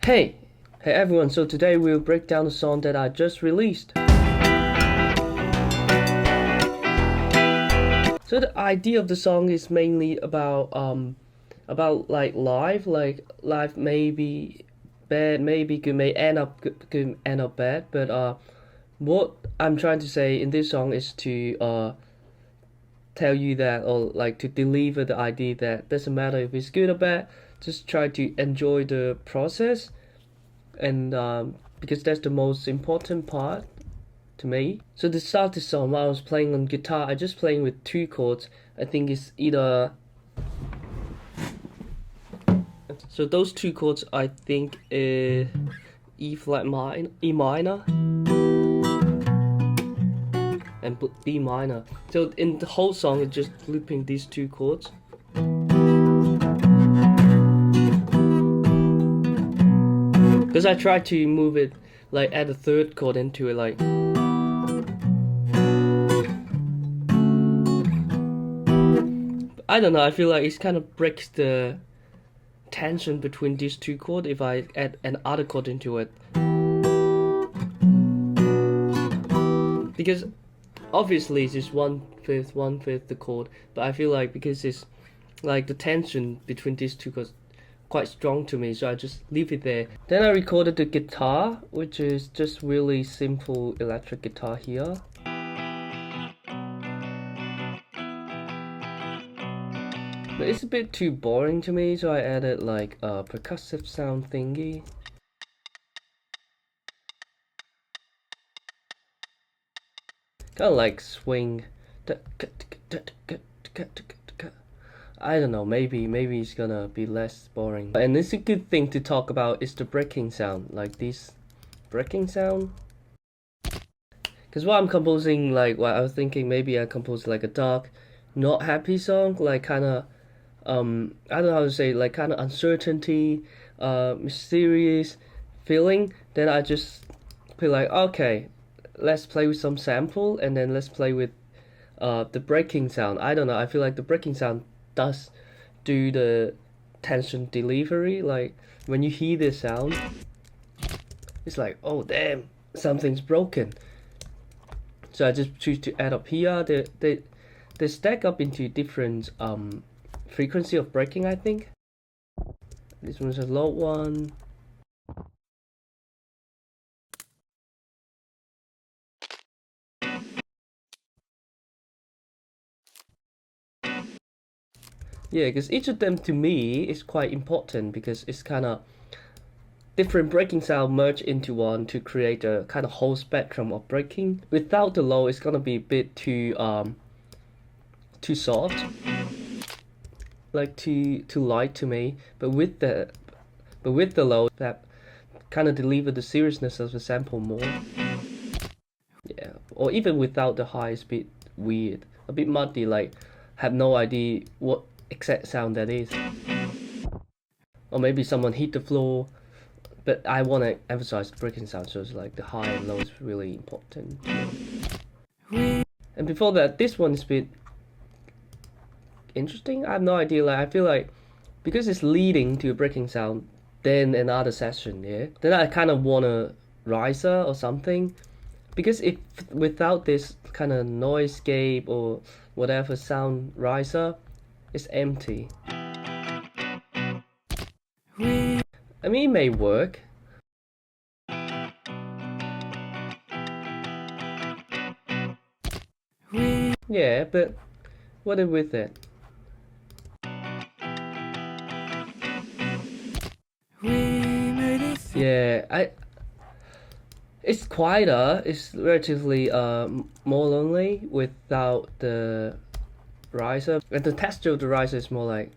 Hey, hey everyone, so today we'll break down the song that I just released. So the idea of the song is mainly about life may be bad, maybe good, may end up good, could end up bad, but what I'm trying to say in this song is to tell you that, or like to deliver the idea that doesn't matter if it's good or bad, just try to enjoy the process, and because that's the most important part to me. So to start this song, while I was playing on guitar, I just playing with two chords. I think it's either, so those two chords I think is E flat minor, E minor, and B minor. So in the whole song, it's just looping these two chords. Because I tried to move it, like add a third chord into it, like. I don't know, I feel like it kind of breaks the tension between these two chords if I add another chord into it. Because obviously it's just 1/5 the chord, but I feel like because it's like the tension between these two chords quite strong to me, so I just leave it there. Then I recorded the guitar, which is just really simple electric guitar here. But it's a bit too boring to me, so I added like a percussive sound thingy. Kind of like swing. I don't know, maybe it's gonna be less boring. And it's a good thing to talk about is the breaking sound, like this breaking sound. Because while I'm composing, like what I was thinking, maybe I compose like a dark, not happy song, like kind of I don't know how to say, like kind of uncertainty, mysterious feeling. Then I just be like, okay, let's play with some sample, and then let's play with the breaking sound. I don't know, I feel like the breaking sound does do the tension delivery. Like when you hear this sound, it's like, oh damn, something's broken. So I just choose to add up here. They stack up into different frequency of breaking, I think. This one's a low one. Yeah, because each of them to me is quite important because it's kind of different breaking sound merge into one to create a kind of whole spectrum of breaking. Without the low, it's gonna be a bit too soft, like too light to me. But with the low, that kind of deliver the seriousness of the sample more. Yeah, or even without the high, it's a bit weird, a bit muddy, like have no idea what exact sound that is. Or maybe someone hit the floor, but I want to emphasize the breaking sound, so it's like the high and low is really important. And before that, this one is a bit interesting. I have no idea, like I feel like because it's leading to a breaking sound, then another session, yeah, then I kind of want a riser or something, because if without this kind of noisescape or whatever sound riser, it's empty. I mean, it may work. Yeah, but what if with it? Yeah, it's quieter. It's relatively more lonely without the riser, and the texture of the riser is more like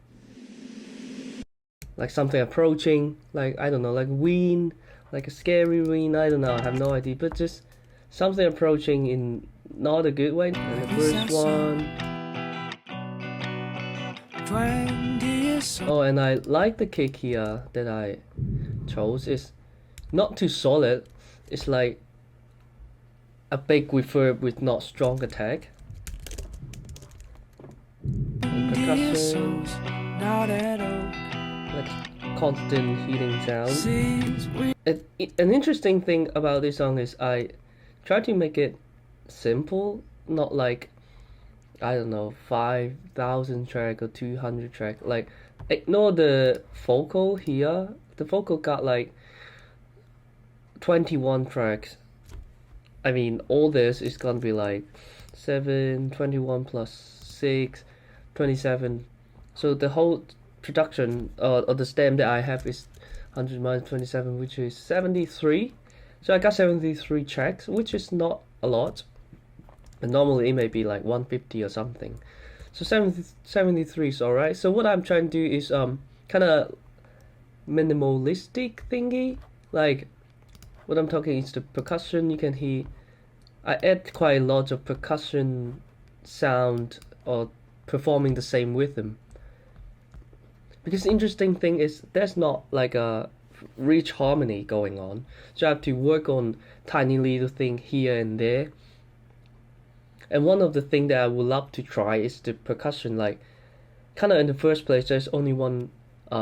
something approaching, like I don't know, like wind, like a scary wind. I don't know, I have no idea, but just something approaching in not a good way. And the first one. Oh, and I like the kick here that I chose. It's not too solid. It's like a big reverb with not strong attack. And percussion. Let's constant hitting sound. An interesting thing about this song is I try to make it simple, not like, I don't know, 5,000 track or 200 track. Like, ignore the vocal here. The vocal got like 21 tracks. I mean, all this is gonna be like 7, 21 plus 6, 27. So the whole production or the stem that I have is 100 minus 27, which is 73. So I got 73 tracks, which is not a lot. And normally it may be like 150 or something. So 73 is alright. So what I'm trying to do is kind of minimalistic thingy. Like, what I'm talking is the percussion. You can hear I add quite a lot of percussion sound or performing the same rhythm. Because the interesting thing is there's not like a rich harmony going on. So I have to work on tiny little thing here and there. And one of the things that I would love to try is the percussion. Like, kind of in the first place, there's only one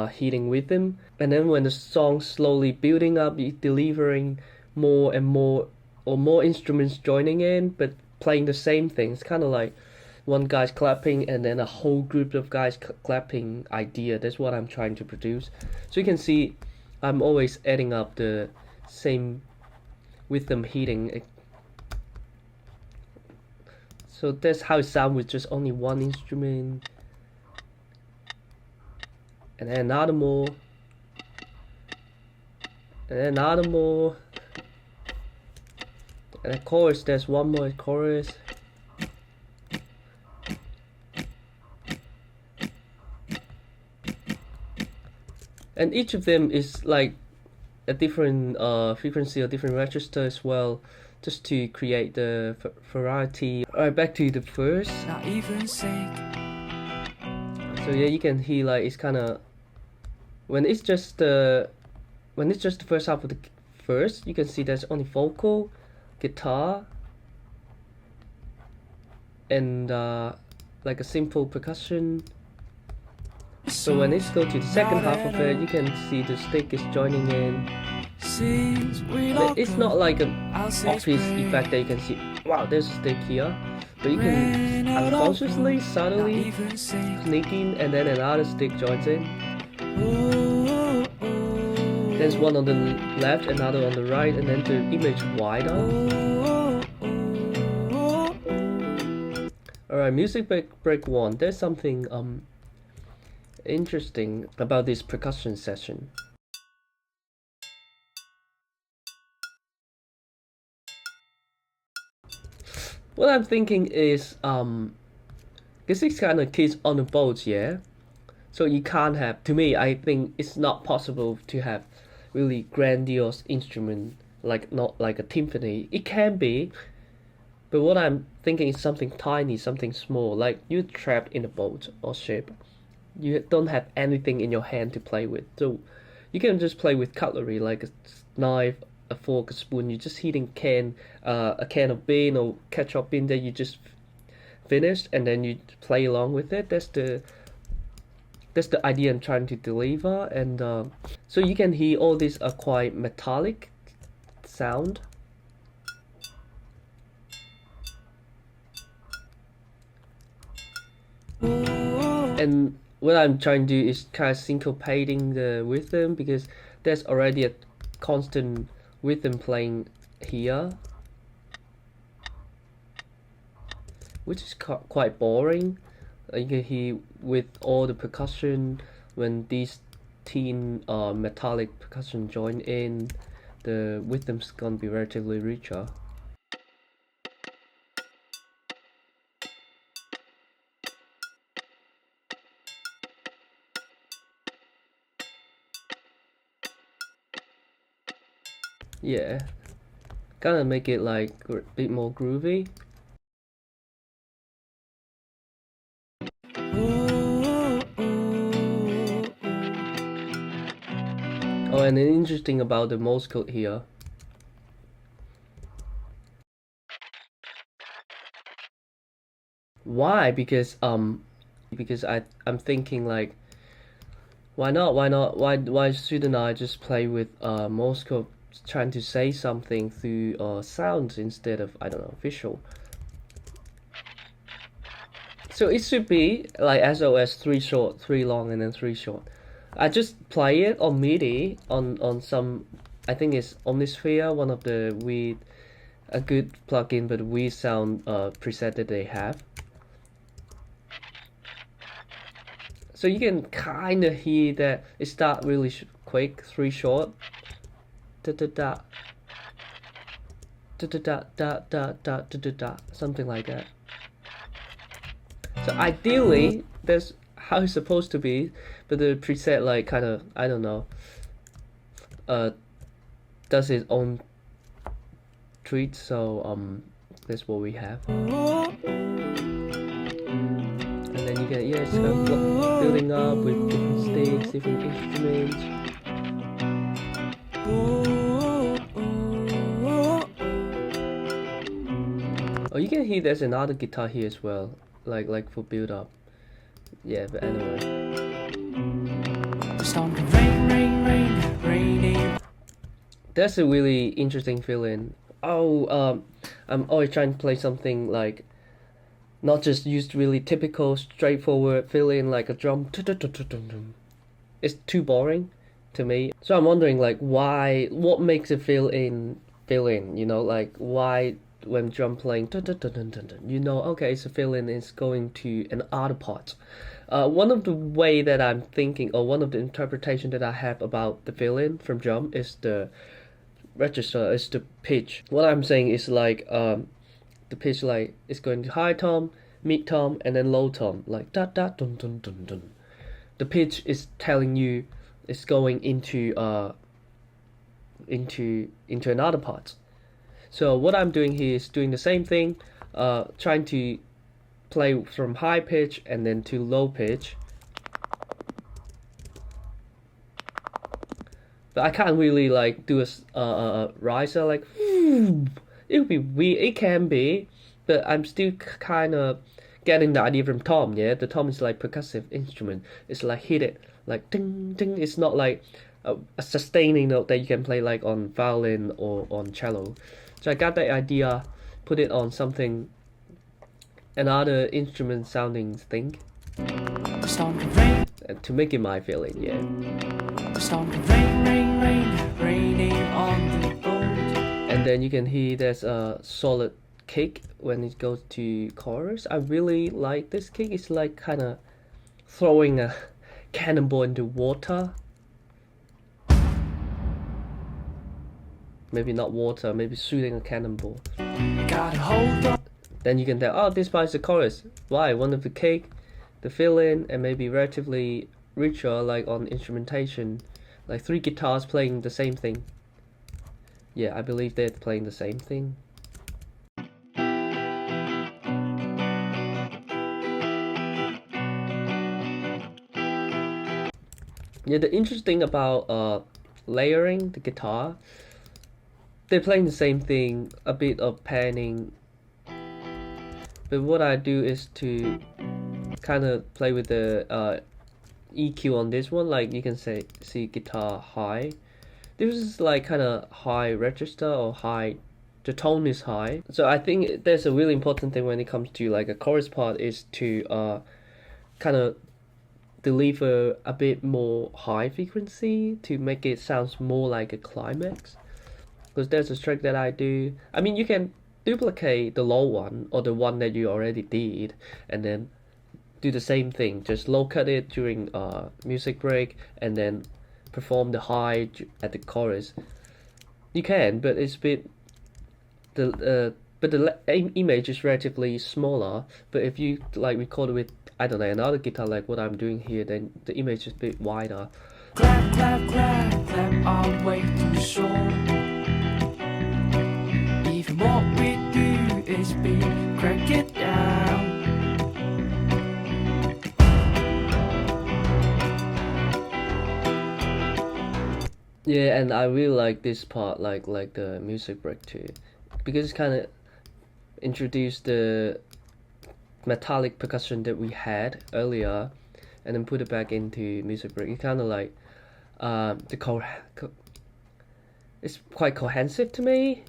hitting rhythm, and then when the song slowly building up, you're delivering more and more, or more instruments joining in, but playing the same thing. It's kind of like one guy's clapping and then a whole group of guys clapping idea. That's what I'm trying to produce. So you can see I'm always adding up the same rhythm hitting. So that's how it sounds with just only one instrument. And then another more. And then another more. And a chorus, there's one more chorus. And each of them is like a different frequency or different register as well, just to create the variety. Alright, back to the first. Not even sync. So yeah, you can hear like it's kind of when it's just the first half of the verse, you can see there's only vocal, guitar, and like a simple percussion. So when it's go to the second half of it, you can see the stick is joining in. But it's not like an obvious effect that you can see, wow, there's a stick here. But you can unconsciously, subtly sneak in, and then another stick joins in. There's one on the left, another on the right, and then the image wider. Alright, music break 1. There's something interesting about this percussion session. What I'm thinking is this is kind of kids on the boat, yeah? So you can't have, to me, I think it's not possible to have really grandiose instrument, like not like a timpani. It can be, but what I'm thinking is something tiny, something small, like you're trapped in a boat or ship. You don't have anything in your hand to play with, so you can just play with cutlery like a knife, a fork, a spoon. You're just hitting a can of bean or ketchup bean that you just finished, and then you play along with it. That's the idea I'm trying to deliver. And so you can hear all these are quite metallic sound. And what I'm trying to do is kind of syncopating the rhythm, because there's already a constant rhythm playing here, which is quite boring. You can hear with all the percussion, when these teen metallic percussion join in, the rhythm's gonna be relatively richer. Yeah, gotta make it like a bit more groovy. Oh, and then interesting about the Morse code here. Why? Because I'm thinking like Why not? Why not? Why shouldn't I just play with Morse code, trying to say something through sounds instead of, I don't know, visual? So it should be like SOS, 3 short, 3 long, and then 3 short. I just play it on MIDI on some, I think it's Omnisphere, one of the weird, a good plugin, but weird sound preset that they have. So you can kind of hear that it start really quick, 3 short, da da da, da da da da da da da da, something like that. So ideally, that's how it's supposed to be, but the preset like kind of, I don't know, does its own treat. So that's what we have. And then you get, yeah, it's kind of building up with different sticks, different instruments. Oh, you can hear there's another guitar here as well, like for build up. Yeah, but anyway. That's a really interesting feeling. Oh, I'm always trying to play something like not just used really typical straightforward feeling like a drum. It's too boring to me. So I'm wondering like why, what makes it feel in, you know, like why when drum playing, you know, okay, it's a fill-in, it's going to an other part. One of the way that I'm thinking, or one of the interpretation that I have about the fill-in from drum is the register, is the pitch. What I'm saying is like the pitch like it's going to high tom, mid tom, and then low tom, like da da dun dun dun dun. The pitch is telling you it's going into another part. So what I'm doing here is doing the same thing, trying to play from high pitch and then to low pitch. But I can't really like do a riser like it would be weird. It can be, but I'm still kind of getting the idea from tom. Yeah, the tom is like percussive instrument. It's like hit it like ding ding. It's not like a sustaining note that you can play like on violin or on cello. So I got that idea, put it on something, another instrument sounding thing, to make it my feeling, yeah. And then you can hear there's a solid kick when it goes to chorus. I really like this kick. It's like kind of throwing a cannonball into water. Maybe not water, maybe shooting a cannonball. Then you can tell, oh, this part is the chorus. Why? One of the kick, the fill-in, and maybe relatively richer, like on instrumentation, like 3 guitars playing the same thing. Yeah, I believe they're playing the same thing. Yeah, the interesting about layering the guitar, they're playing the same thing, a bit of panning. But what I do is to kind of play with the EQ on this one. Like you can see guitar high. This is like kind of high register or high. The tone is high. So I think there's a really important thing when it comes to like a chorus part is to kind of deliver a bit more high frequency to make it sound more like a climax. Because there's a trick that I do. I mean, you can duplicate the low one or the one that you already did and then do the same thing. Just low cut it during music break and then perform the high at the chorus. You can, but it's a bit but the image is relatively smaller. But if you like record it with, I don't know, another guitar like what I'm doing here, then the image is a bit wider. Clap, clap, clap, clap our way to shore. Even what we do is be crank it down. Yeah, and I really like this part, like the music break too, because it's kind of introduced the metallic percussion that we had earlier, and then put it back into music break. It's kind of like it's quite cohesive to me.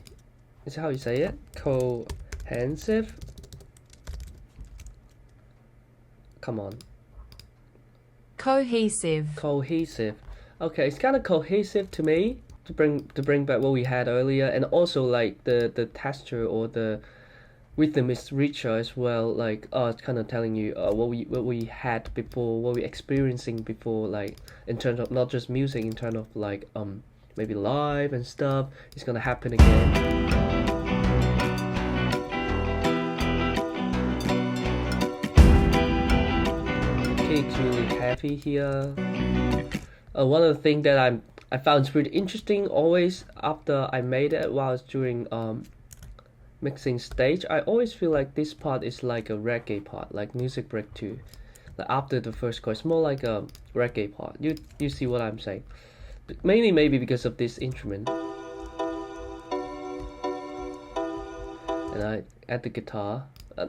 Is how you say it? Cohesive. Come on. Cohesive. Cohesive. Okay, it's kind of cohesive to me to bring back what we had earlier, and also like the texture or the rhythm is richer as well. Like it's kind of telling you what we had before, what we experiencing before, like in terms of not just music, in terms of like maybe live and stuff. It's gonna happen again. It's really heavy here. One of the things that I found pretty interesting always after I made it while I was doing mixing stage, I always feel like this part is like a reggae part, like music break 2. Like after the first chorus, it's more like a reggae part. You see what I'm saying? But mainly maybe because of this instrument. And I add the guitar,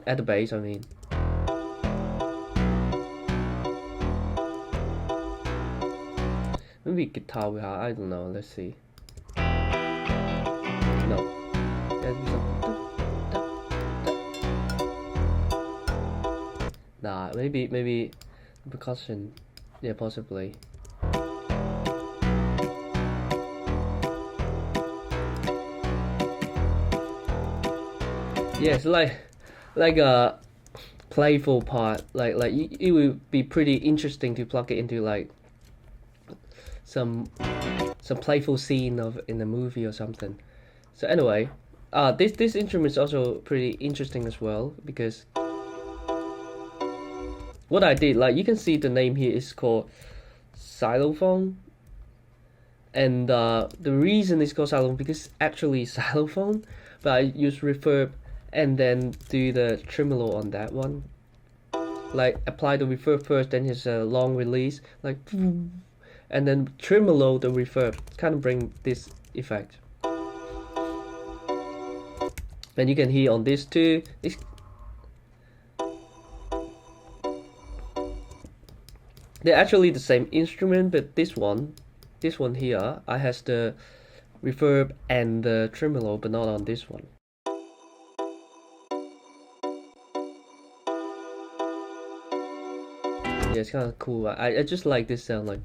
add the bass I mean. Maybe guitar will have, I don't know, let's see. No. Nah, maybe percussion. Yeah, possibly. Yeah, it's like a playful part. Like it would be pretty interesting to plug it into like some playful scene of in a movie or something. So anyway, this instrument is also pretty interesting as well because what I did, like you can see the name here is called xylophone, and the reason it's called xylophone because it's actually xylophone, but I use reverb and then do the tremolo on that one. Like apply the reverb first, then it's a long release, like, and then tremolo the reverb, kind of bring this effect. And you can hear on this too. They're actually the same instrument, but this one here, I has the reverb and the tremolo, but not on this one. Yeah, it's kind of cool. I just like this sound, like.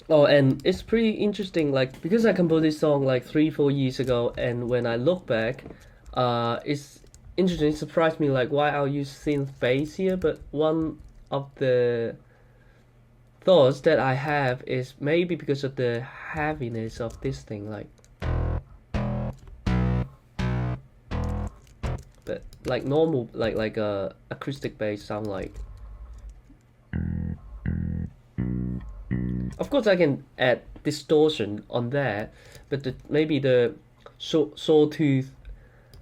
Oh, and it's pretty interesting, like because I composed this song like 3-4 years ago, and when I look back, it's interesting. It surprised me like why I'll use synth bass here, but one of the thoughts that I have is maybe because of the heaviness of this thing, like. But like normal, like acoustic bass sound like. Of course, I can add distortion on that, but maybe the sawtooth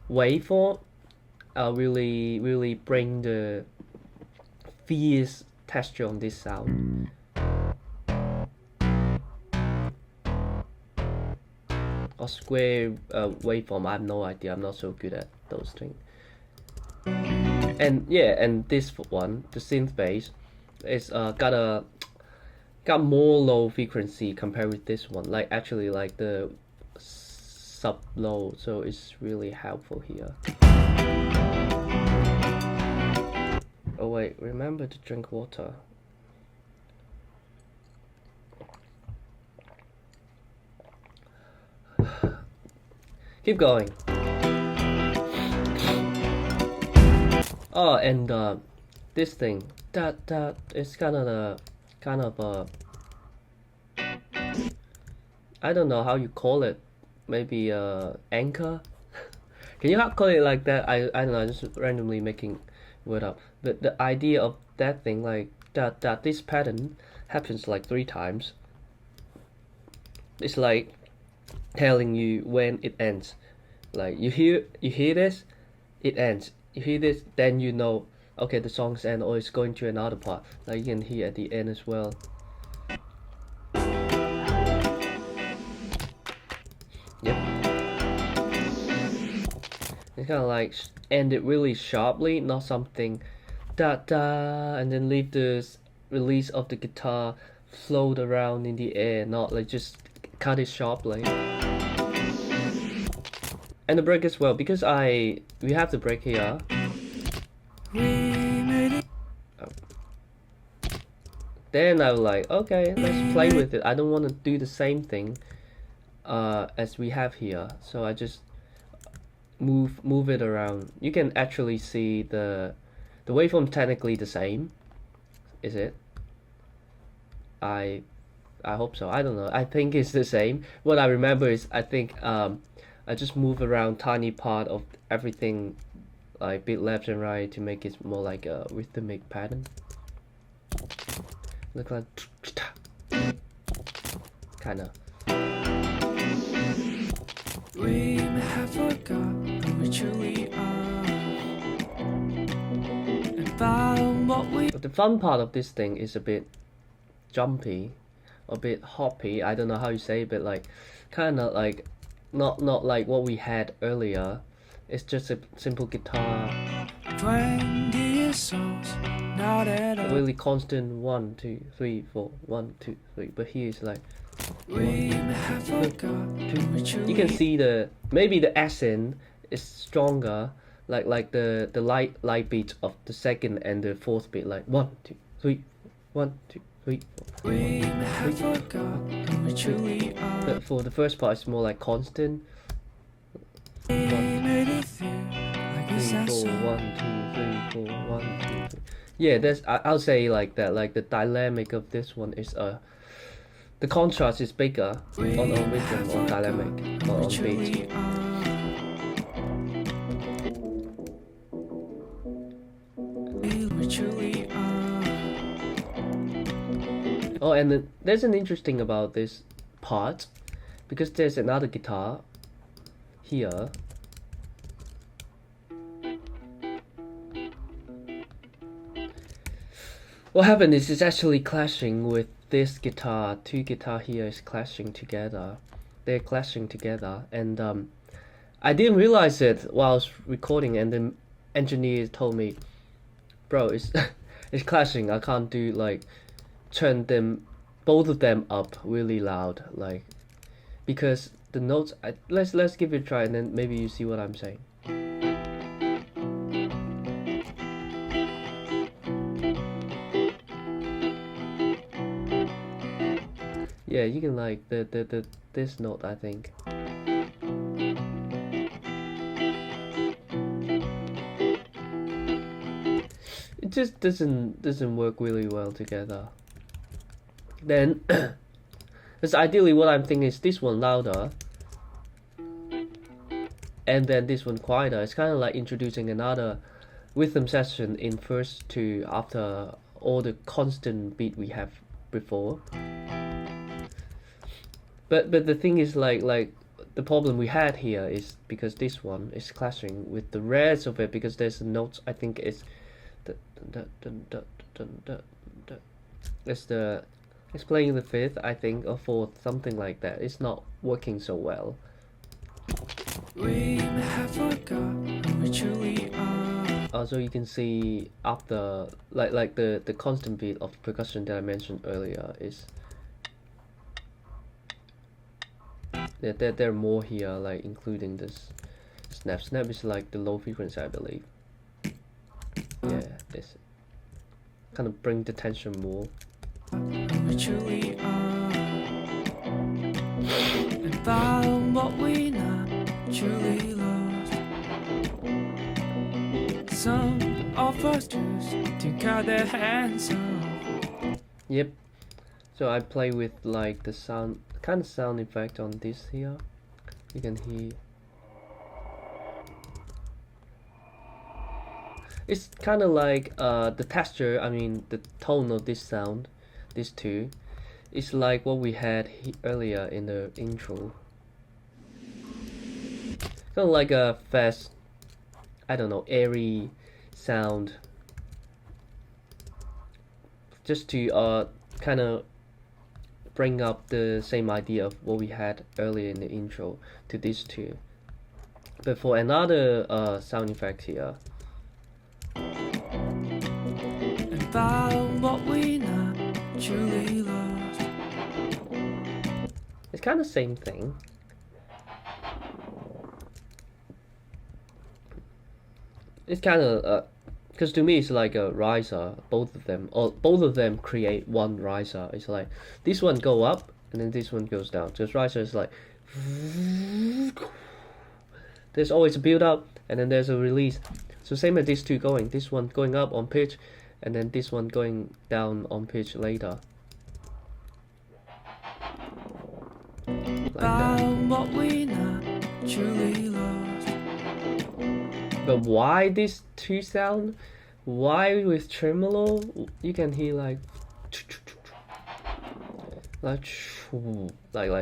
waveform really bring the fierce texture on this sound. Or square waveform, I have no idea. I'm not so good at those things. And yeah, and this one, the synth bass, is got more low frequency compared with this one. Like actually, like the sub low, so it's really helpful here. Oh wait, remember to drink water. Keep going. Oh, and this thing that is kind of I don't know how you call it. Maybe anchor. Can you not call it like that? I don't know. Just randomly making word up. But the idea of that thing, like that this pattern happens like 3 times. It's like telling you when it ends. Like you hear this, it ends. You hear this, then you know, okay, the song's end or it's going to another part. Like you can hear at the end as well. Yep. It's kind of like end it really sharply, not something da da, and then leave the release of the guitar float around in the air, not like just cut it sharply. And the break as well, because we have the break here. Oh. Then I was like, okay, let's play with it. I don't want to do the same thing as we have here, so I just move it around. You can actually see the waveform technically the same, is it? I hope so. I don't know. I think it's the same. What I remember is I think I just move around tiny part of everything, like beat left and right, to make it more like a rhythmic pattern. Look like kinda. We may have forgotten who we truly are, and found what we. But the fun part of this thing is a bit jumpy, a bit hoppy. I don't know how you say it, but like kind of like not like what we had earlier. It's just a simple guitar. 20 years old, not at all. Really constant 1, 2, 3, 4, 1, 2, 3. But here it's like 1, 2. You can see maybe the accent is stronger, like the light beat of the second and the fourth beat, like 1, 2, 3, 1, 2, 3, 4. 1, 2, 3. But for the first part, it's more like constant. 1, 2, 3, 4, 1, 2, 3, 4, 1, 2, 3. Yeah, I'll say like that. Like the dynamic of this one is the contrast is bigger on rhythm, on dynamic, or on beat. Oh, and then there's an interesting about this part, because there's another guitar here. What happened is it's actually clashing with this guitar. Two guitar here is clashing together. They're clashing together, and I didn't realize it while I was recording, and the engineer told me, bro, it's it's clashing. I can't do like turn them both of them up really loud, like, because the notes. Let's give it a try, and then maybe you see what I'm saying. Yeah, you can like this note, I think. It just doesn't work really well together. Then, because ideally what I'm thinking is this one louder, and then this one quieter. It's kind of like introducing another rhythm section in first to after all the constant beat we have before. But the thing is like the problem we had here is because this one is clashing with the rest of it, because there's a note, I think it's it's playing the fifth, I think, or fourth, something like that. It's not working so well. We have forgotten which we are. Also, you can see after like the constant beat of the percussion that I mentioned earlier is there are more here, like including this snap. Snap is like the low frequency, I believe. Yeah, this kind of bring the tension more. We are, and found what we naturally lost. Some of us choose to cut their hands off. Yep. So I play with like the sound, kind of sound effect on this here. You can hear. It's kind of like the texture, I mean the tone of this sound, these two, is like what we had earlier in the intro. Kind of like a fast, I don't know, airy sound. Just to kind of bring up the same idea of what we had earlier in the intro to these two. But for another sound effect here, What we naturally lost. it's kind of same thing. It's kind of because to me it's like a riser, both of them, or both of them create one riser. It's like this one go up and then this one goes down. Just riser is like there's always a build up and then there's a release. So same as these two going, this one going up on pitch and then this one going down on pitch later. Like that. What we naturally lost. But why these two sound? Why with tremolo you can hear like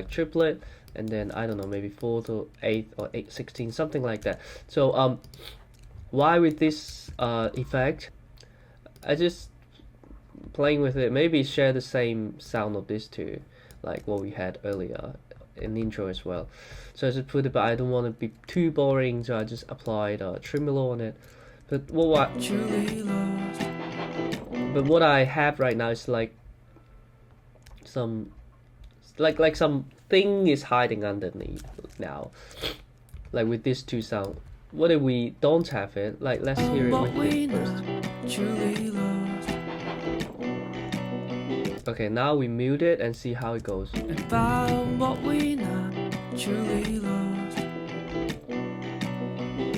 triplet, and then I don't know, maybe 4 to 8 or 8/16, something like that. So why with this effect? I just playing with it. Maybe share the same sound of these two, like what we had earlier in the intro as well. So I just put it, but I don't want to be too boring, so I just applied tremolo on it. But what I have right now is like some like some thing is hiding underneath now, like with these two sound. What if we don't have it? Like let's hear it with it first. Okay, now we mute it and see how it goes.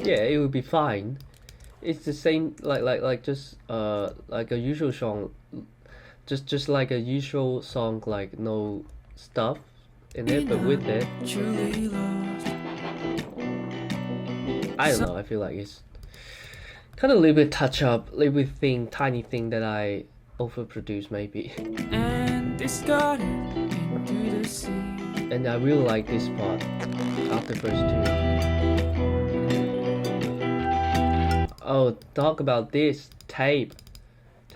Yeah, it will be fine. It's the same, like just like a usual song, just like a usual song, like no stuff in it, but with it, I don't know. I feel like it's kind of a little bit touch up, a little bit thing, tiny thing that I overproduce maybe. And discarded into the sea. And I really like this part after first two. Oh, talk about this tape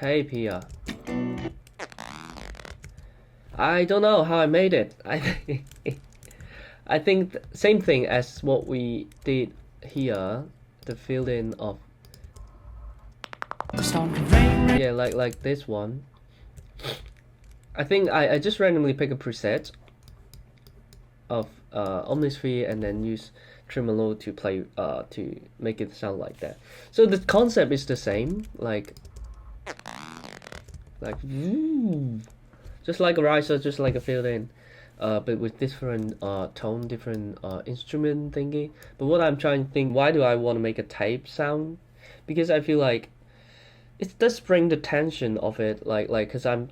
here. I don't know how I made it. I think same thing as what we did here, the fill in of yeah, like this one. I think I just randomly pick a preset of Omnisphere and then use tremolo to play to make it sound like that. So the concept is the same, like just like a riser, just like a fill in, but with different tone, different instrument thingy. But what I'm trying to think, why do I want to make a tape sound? Because I feel like it does bring the tension of it, like because I'm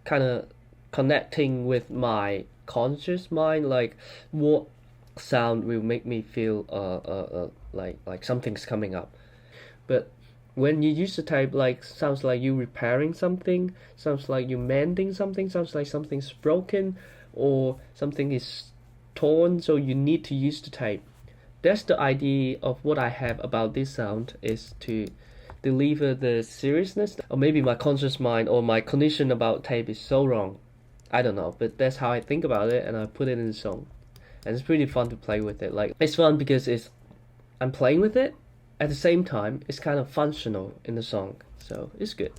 kind of connecting with my conscious mind, like what sound will make me feel like something's coming up. But when you use the tape, like sounds like you repairing something, sounds like you mending something, sounds like something's broken or something is torn, so you need to use the tape. That's the idea of what I have about this sound, is to deliver the seriousness. Or maybe my conscious mind or my condition about tape is so wrong, I don't know, but that's how I think about it, and I put it in the song. And it's pretty fun to play with it. Like it's fun because I'm playing with it, at the same time it's kind of functional in the song, so it's good.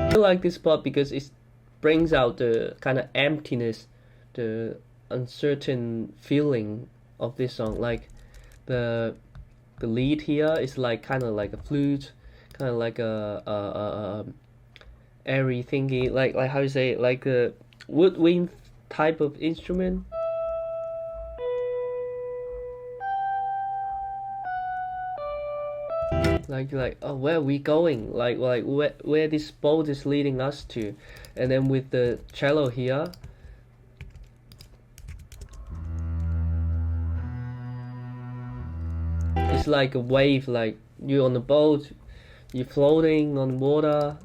I like this part because it brings out the kind of emptiness, the uncertain feeling of this song. Like the lead here is like kind of like a flute, kind of like a airy thingy, like how you say it, like a woodwind type of instrument. Like oh, where are we going? Like where this boat is leading us to. And then with the cello here, it's like a wave, like you're on the boat, you're floating on water.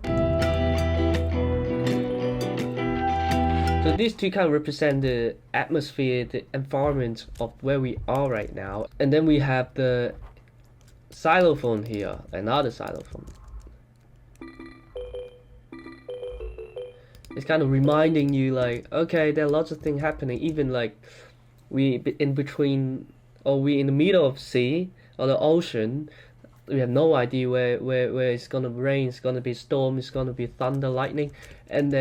So these two kind of represent the atmosphere, the environment of where we are right now. And then we have the xylophone here, another xylophone. It's kind of reminding you like, okay, there are lots of things happening. Even like we in between, or we in the middle of sea or the ocean. We have no idea where it's gonna rain. It's gonna be storm. It's gonna be thunder, lightning, and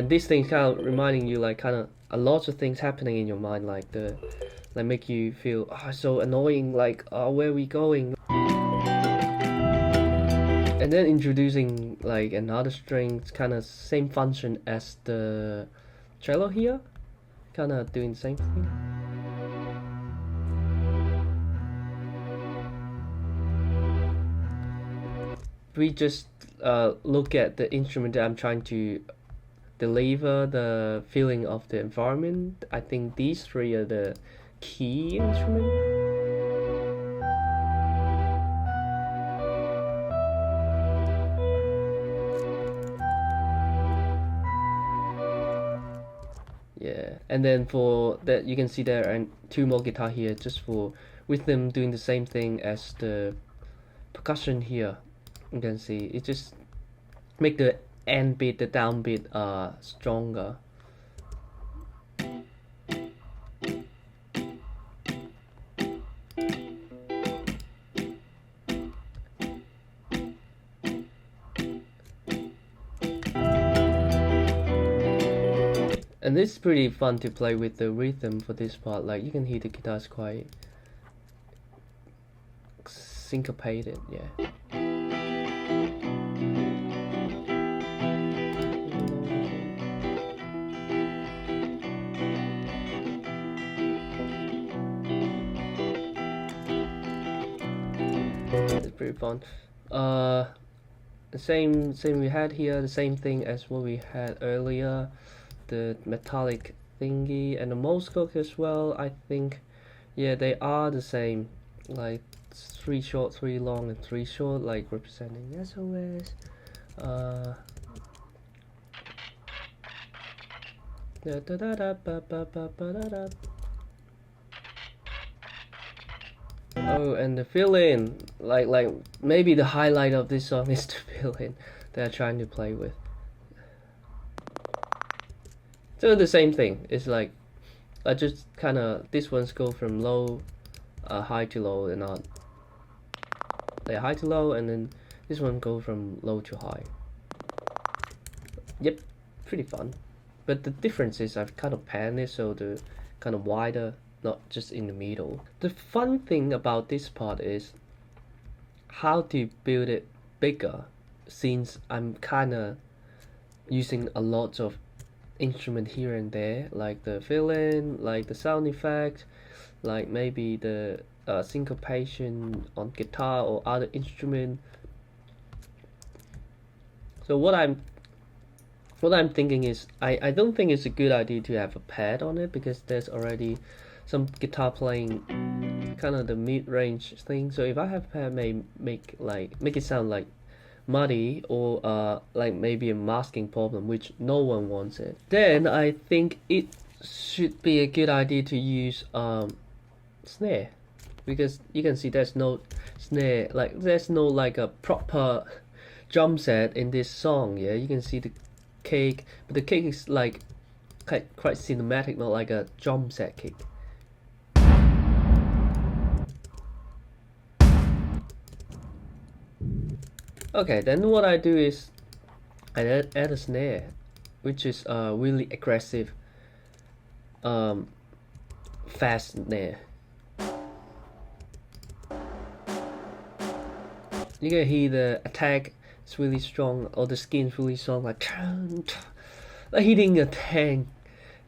these things kind of reminding you like kind of a lot of things happening in your mind, like make you feel so annoying. Like where are we going? And then introducing like another string, it's kind of same function as the cello here, kind of doing the same thing. We just look at the instrument that I'm trying to deliver the feeling of the environment. I think these three are the key instruments. Yeah, and then for that you can see there are two more guitar here just for with them doing the same thing as the percussion here. You can see it just make the end beat, the down beat stronger. And this is pretty fun to play with the rhythm for this part. Like you can hear the guitars quite syncopated, yeah. It's pretty fun. The same we had here, the same thing as what we had earlier. The metallic thingy and the Morse Code as well. I think, yeah, they are the same. Like 3 short, 3 long, and 3 short, like representing SOS. Oh, and the fill-in, like maybe the highlight of this song is the fill-in they're trying to play with. So the same thing. It's like I just kind of this ones go from low, high to low, and not they high to low, and then this one go from low to high. Yep, pretty fun. But the difference is I've kind of panned it so the kind of wider, not just in the middle. The fun thing about this part is how to build it bigger, since I'm kind of using a lot of instrument here and there, like the fill-in, like the sound effect, like maybe the syncopation on guitar or other instrument. So what I'm thinking is I don't think it's a good idea to have a pad on it, because there's already some guitar playing kind of the mid-range thing. So if I have a pad, may make it sound like muddy, or like maybe a masking problem, which no one wants it. Then I think it should be a good idea to use snare, because you can see there's no snare, like there's no like a proper drum set in this song. Yeah, you can see the kick, but the kick is like quite cinematic, not like a drum set kick. Okay, then what I do is I add a snare, which is really aggressive, fast snare. You can hear the attack is really strong, or the skin is really strong, like hitting a tank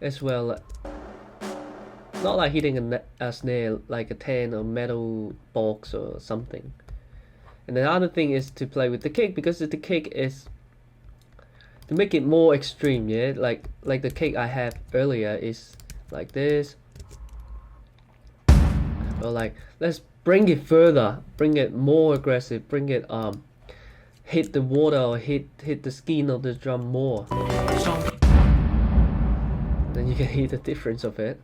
as well. Not like hitting a snare like a tan or metal box or something. And the other thing is to play with the kick, because the kick is to make it more extreme. Yeah, like the kick I had earlier is like this, or like let's bring it further, bring it more aggressive, bring it hit the water or hit the skin of the drum more. Then you can hear the difference of it.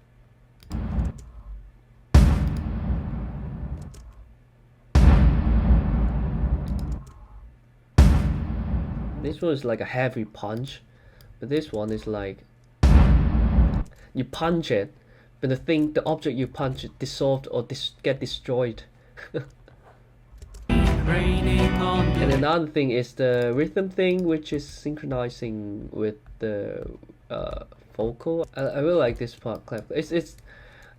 This one is like a heavy punch, but this one is like you punch it, but the object you punch it dissolved or get destroyed. And another thing is the rhythm thing, which is synchronizing with the vocal. I really like this part. It's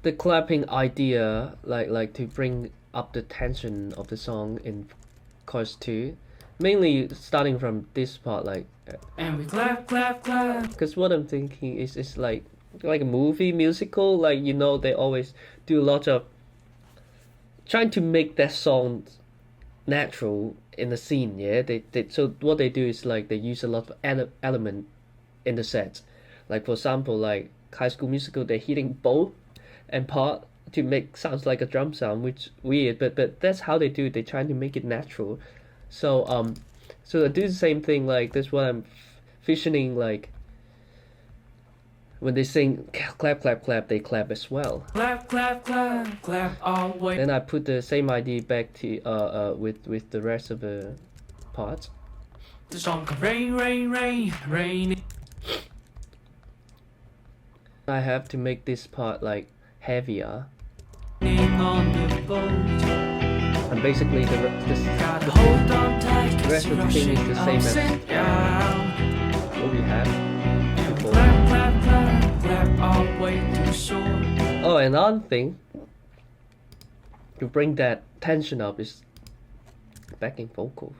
the clapping idea, like to bring up the tension of the song in chorus 2, mainly starting from this part, like. And we clap, clap, clap. Because what I'm thinking is like a movie musical, like, you know, they always do a lot of trying to make that song natural in the scene. Yeah, so what they do is like they use a lot of element in the set. Like for example, like High School Musical, they're hitting bow and part to make sounds like a drum sound, which weird, but that's how they do it. They try to make it natural. So I do the same thing. Like that's what I'm visioning. Like when they sing clap, clap, clap, they clap as well. Clap, clap, clap, clap all way. Then I put the same idea back to with the rest of the parts. The song can rain, rain, rain, rain. I have to make this part like heavier. On the boat. And basically the hold on tight, rest of the thing is the same as what we have before. Clap, clap, clap, clap all way to shore. Oh, another thing to bring that tension up is backing vocal.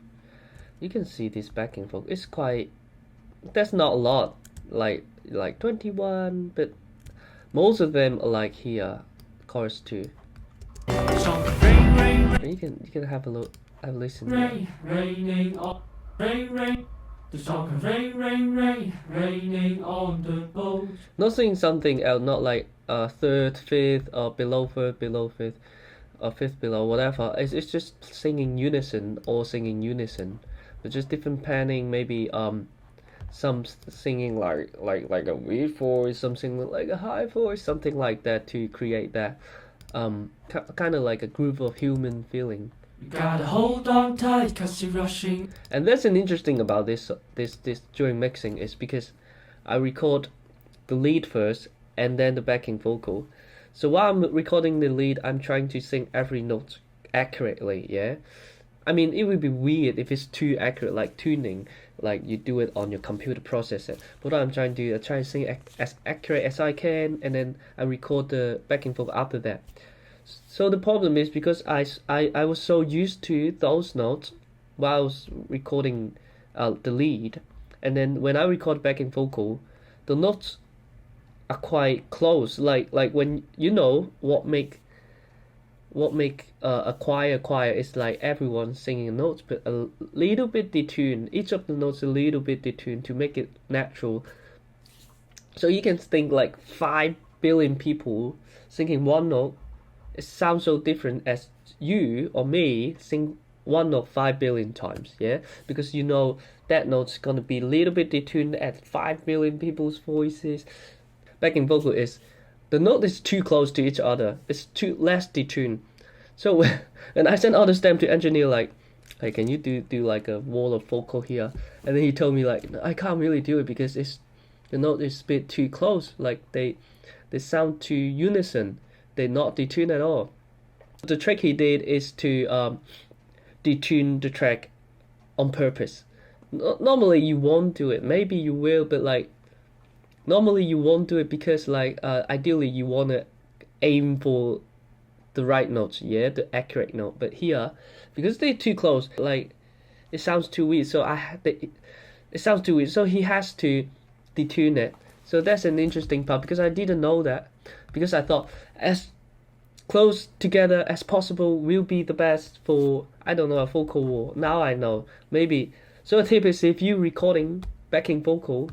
You can see this backing vocal. It's quite. That's not a lot, like 21, but most of them are like here, chorus 2. You can have a look, have a listen. Rain, raining on, rain. The song can rain, rain, rain, raining on the boat. Not saying something else, not like third, fifth, or below third, below fifth, or fifth below, whatever. It's just singing unison, or singing unison, but just different panning. Maybe some singing like a weird voice, some singing like a high voice, something like that to create that kind of like a groove of human feeling. You gotta hold on tight, cause you're rushing. And that's an interesting about this during mixing is because I record the lead first and then the backing vocal. So while I'm recording the lead, I'm trying to sing every note accurately. Yeah, I mean it would be weird if it's too accurate, like tuning, like you do it on your computer processor. But what I'm trying to do, I try to sing as accurate as I can, and then I record the backing vocal after that. So the problem is because I was so used to those notes while I was recording the lead, and then when I record backing vocal, the notes are quite close. Like when you know what make a choir is like everyone singing notes, but a little bit detuned. Each of the notes a little bit detuned to make it natural. So you can think like 5 billion people singing one note. It sounds so different as you or me sing one note 5 billion times, yeah? Because you know that note's gonna be a little bit detuned at 5 billion people's voices. Backing vocal is, the note is too close to each other. It's too less detuned. So, and I sent all the stem to engineer like, hey, can you do like a wall of vocal here? And then he told me like, I can't really do it because the note is a bit too close. Like they sound too unison. They're not detuned at all. The trick he did is to detune the track on purpose. Normally you won't do it. Maybe you will, but like normally you won't do it because like ideally you want to aim for the right notes, yeah, the accurate note. But here, because they're too close, like it sounds too weird. So it sounds too weird. So he has to detune it. So that's an interesting part because I didn't know that. Because I thought as close together as possible will be the best for, I don't know, a vocal wall. Now I know. Maybe. So a tip is if you're recording backing vocal,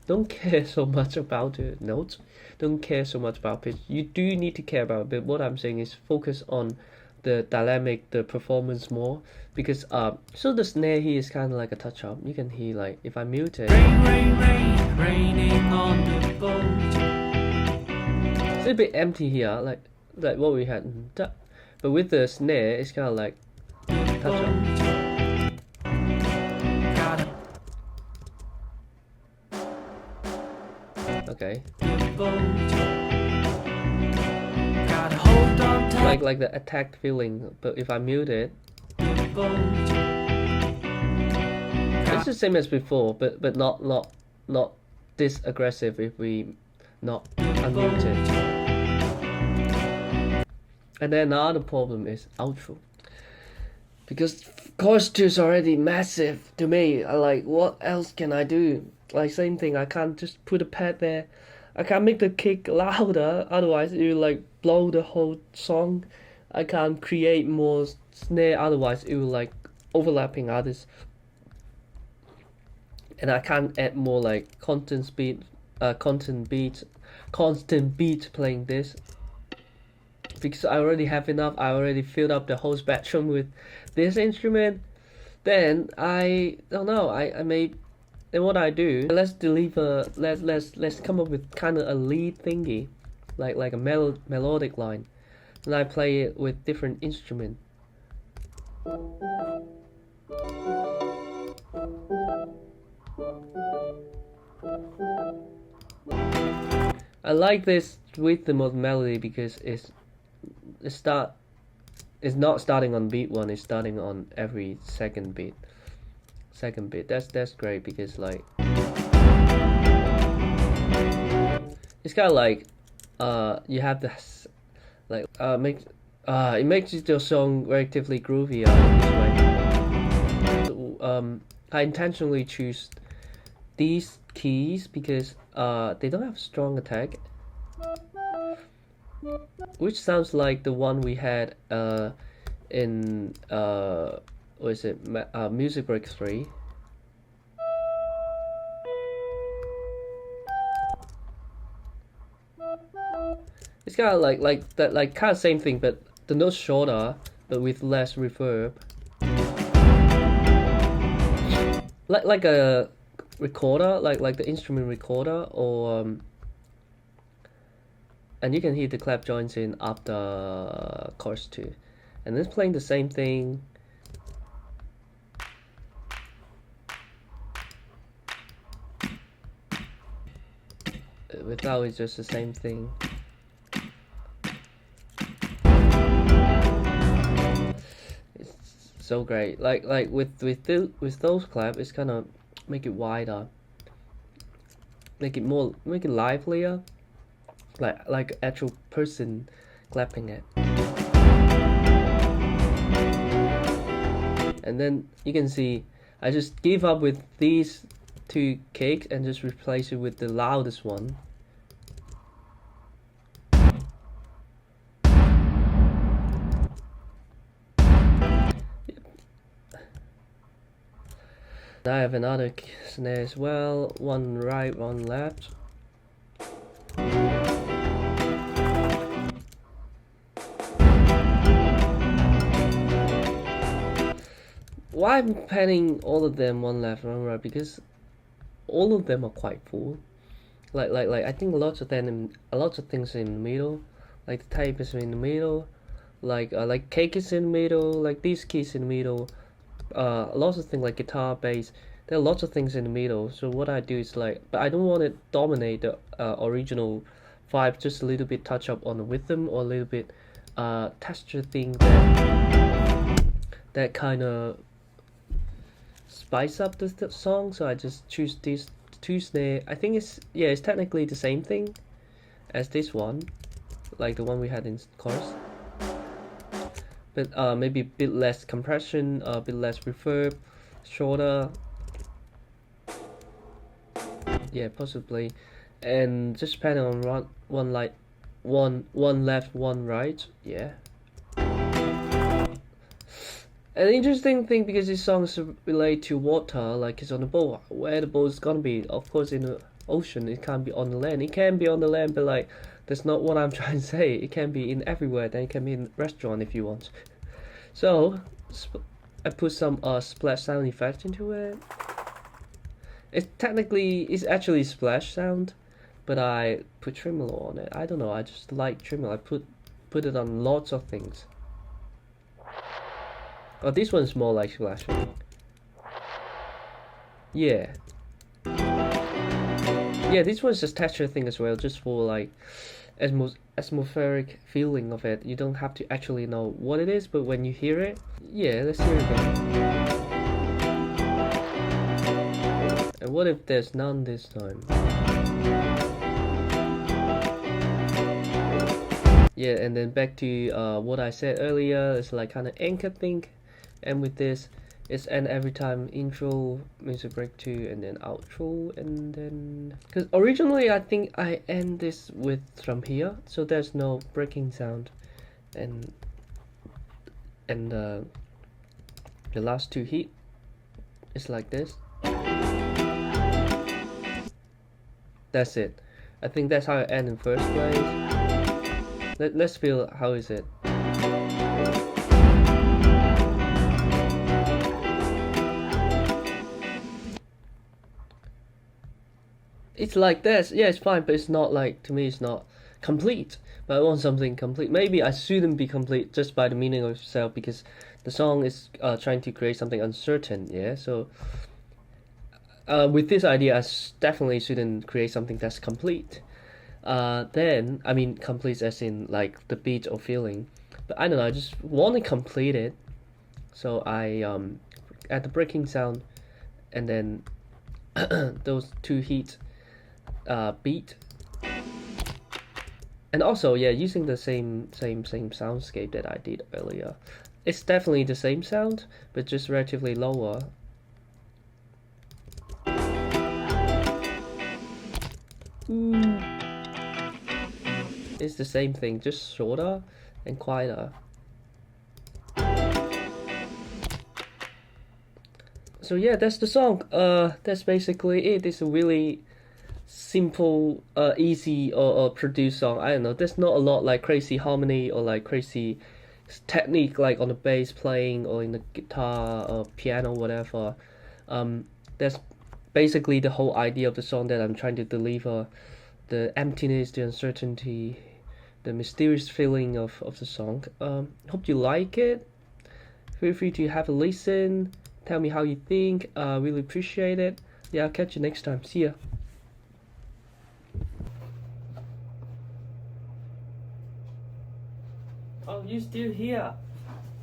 don't care so much about the notes. Don't care so much about pitch. You do need to care about it, but what I'm saying is focus on the dynamic, the performance more. Because so the snare here is kind of like a touch up. You can hear like if I mute it. Rain, rain, rain, raining on the boat. It's a bit empty here, like what we had. But with the snare, it's kind of like touch up. okay. Gotta hold on tight. Like the attacked feeling, but if I mute it, it's the same as before, but not this aggressive if we not unmute it. And then another problem is outro, because chorus 2 is already massive to me. I like, what else can I do? Like same thing, I can't just put a pad there. I can't make the kick louder, otherwise it will like blow the whole song. I can't create more snare, otherwise it will like overlapping others. And I can't add more like constant beat playing this, because I already have enough. I already filled up the whole spectrum with this instrument. Then I don't know. I may. Then what I do? Let's deliver. Let's come up with kind of a lead thingy, like a melodic line, and I play it with different instrument. I like this rhythm of melody because it's not starting on beat 1, it's starting on every second beat. That's great, because like it's kind of like you have this like it makes your song relatively groovy in this way. So, I intentionally choose these keys because they don't have strong attack, which sounds like the one we had in what is it, Music Break 3. It's kind of like that, like kind of same thing, but the notes shorter but with less reverb, like a recorder, like the instrument recorder, or and you can hear the clap joints in after chorus 2, and it's playing the same thing. Without, it's just the same thing. It's so great. Like with those clap, it's kind of make it wider, make it livelier, like actual person clapping it. And then you can see I just give up with these 2 kicks and just replace it with the loudest one. I have another snare as well, one right, one left. Why I'm panning all of them one left, one right? Because all of them are quite full. Like I think lots of things in the middle, like the tape is in the middle, like cake is in the middle, like these keys in the middle. Lots of things like guitar, bass, there are lots of things in the middle. So what I do is like, but I don't want to dominate the original vibe, just a little bit touch up on the rhythm, or a little bit texture thing that kind of spice up the song. So I just choose these 2 snare. I think it's technically the same thing as this one, like the one we had in chorus, but maybe a bit less compression, a bit less reverb, shorter, yeah, possibly, and just panning on one left, one right, yeah. An interesting thing, because these songs relate to water, like it's on the boat. Where the boat is gonna be? Of course, in the ocean. It can't be on the land. It can be on the land, but like that's not what I'm trying to say. It can be in everywhere. Then it can be in a restaurant if you want. So I put some splash sound effect into it. It's actually splash sound, but I put tremolo on it. I don't know. I just like tremolo. I put it on lots of things. Oh, this one's more like splashing. Yeah. Yeah, this was just texture thing as well, just for like atmospheric feeling of it. You don't have to actually know what it is, but when you hear it, yeah, let's hear it again. And what if there's none this time? Yeah, and then back to what I said earlier, it's like kind of anchor thing, and with this, it's end every time intro, music break 2, and then outro, and then because originally I think I end this with from here, so there's no breaking sound, and the last 2 hit is like this. That's it. I think that's how I end in first place. Let's feel how is it. It's like this, yeah, it's fine, but it's not like, to me, it's not complete. But I want something complete. Maybe I shouldn't be complete just by the meaning of itself, because the song is trying to create something uncertain, yeah. So with this idea, I definitely shouldn't create something that's complete. Then I mean complete as in like the beat or feeling, but I don't know, I just want to complete it, so I add the breaking sound, and then those 2 hit beat, and also yeah, using the same soundscape that I did earlier. It's definitely the same sound, but just relatively lower. It's the same thing, just shorter and quieter. So yeah, that's the song. That's basically it. It's a really simple, easy or produced song. I don't know. There's not a lot like crazy harmony or like crazy technique like on the bass playing or in the guitar or piano, whatever. That's basically the whole idea of the song that I'm trying to deliver. The emptiness, the uncertainty, the mysterious feeling of the song. Hope you like it. Feel free to have a listen. Tell me how you think. Really appreciate it. Yeah, I'll catch you next time. See ya. Oh, you still here?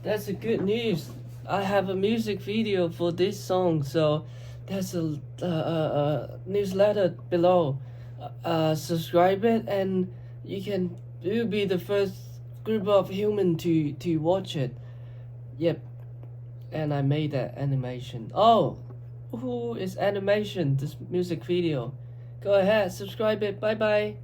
That's a good news. I have a music video for this song, so there's a newsletter below. Subscribe it, and you'll be the first group of human to watch it. Yep. And I made that animation. Oh, who is animation? This music video. Go ahead, subscribe it. Bye bye.